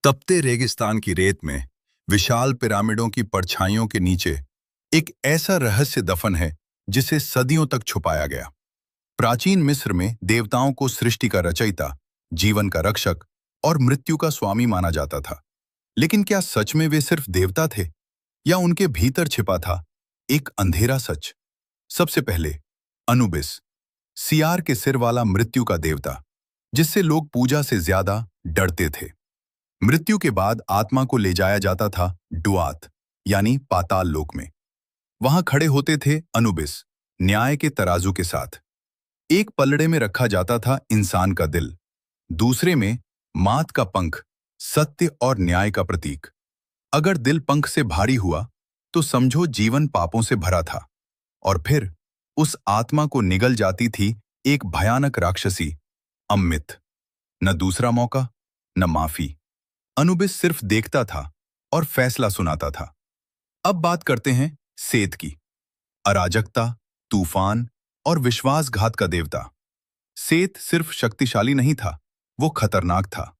तपते रेगिस्तान की रेत में विशाल पिरामिडों की परछाइयों के नीचे एक ऐसा रहस्य दफन है जिसे सदियों तक छुपाया गया। प्राचीन मिस्र में देवताओं को सृष्टि का रचयिता, जीवन का रक्षक और मृत्यु का स्वामी माना जाता था। लेकिन क्या सच में वे सिर्फ देवता थे या उनके भीतर छिपा था एक अंधेरा सच? सबसे पहले अनुबिस, सियार के सिर वाला मृत्यु का देवता, जिससे लोग पूजा से ज्यादा डरते थे। मृत्यु के बाद आत्मा को ले जाया जाता था डुआत यानी पाताल लोक में। वहां खड़े होते थे अनुबिस, न्याय के तराजू के साथ। एक पलड़े में रखा जाता था इंसान का दिल, दूसरे में मात का पंख, सत्य और न्याय का प्रतीक। अगर दिल पंख से भारी हुआ तो समझो जीवन पापों से भरा था, और फिर उस आत्मा को निगल जाती थी एक भयानक राक्षसी, अमृत। न दूसरा मौका, न माफी। अनुबिस सिर्फ देखता था और फैसला सुनाता था। अब बात करते हैं सेत की, अराजकता, तूफान और विश्वासघात का देवता। सेत सिर्फ शक्तिशाली नहीं था, वो खतरनाक था।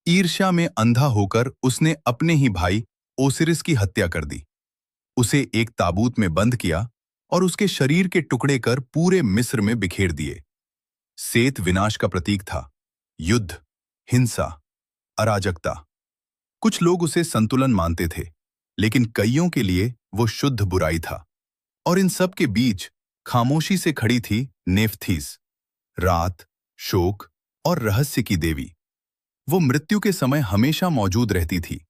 ईर्ष्या में अंधा होकर उसने अपने ही भाई ओसिरिस की हत्या कर दी। उसे एक ताबूत में बंद किया और उसके शरीर के टुकड़े कर पूरे मिस्र में बिखेर दिए। सेत विनाश का प्रतीक था, युद्ध, हिंसा, अराजकता। कुछ लोग उसे संतुलन मानते थे, लेकिन कईयों के लिए वो शुद्ध बुराई था। और इन सब के बीच खामोशी से खड़ी थी नेफ्थीस, रात, शोक और रहस्य की देवी। वो मृत्यु के समय हमेशा मौजूद रहती थी,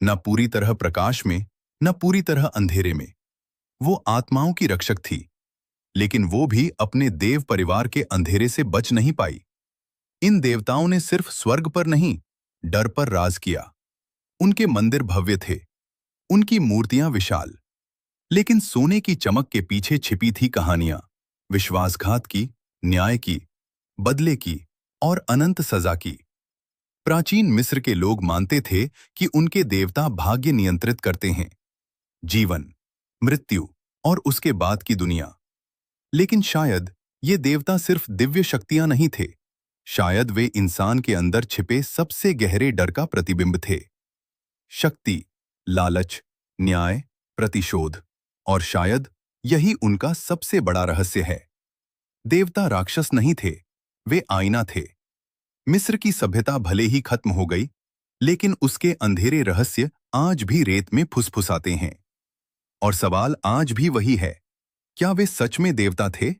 न पूरी तरह प्रकाश में, न पूरी तरह अंधेरे में। वो आत्माओं की रक्षक थी, लेकिन वो भी अपने देव परिवार के अंधेरे से बच नहीं पाई। इन देवताओं ने सिर्फ स्वर्ग पर नहीं, डर पर राज किया। उनके मंदिर भव्य थे, उनकी मूर्तियां विशाल, लेकिन सोने की चमक के पीछे छिपी थी कहानियां, विश्वासघात की, न्याय की, बदले की और अनंत सजा की। प्राचीन मिस्र के लोग मानते थे कि उनके देवता भाग्य नियंत्रित करते हैं, जीवन, मृत्यु और उसके बाद की दुनिया। लेकिन शायद ये देवता सिर्फ दिव्य शक्तियां नहीं थे, शायद वे इंसान के अंदर छिपे सबसे गहरे डर का प्रतिबिंब थे। शक्ति, लालच, न्याय, प्रतिशोध, और शायद यही उनका सबसे बड़ा रहस्य है। देवता राक्षस नहीं थे, वे आईना थे। मिस्र की सभ्यता भले ही खत्म हो गई, लेकिन उसके अंधेरे रहस्य आज भी रेत में फुसफुसाते हैं। और सवाल आज भी वही है, क्या वे सच में देवता थे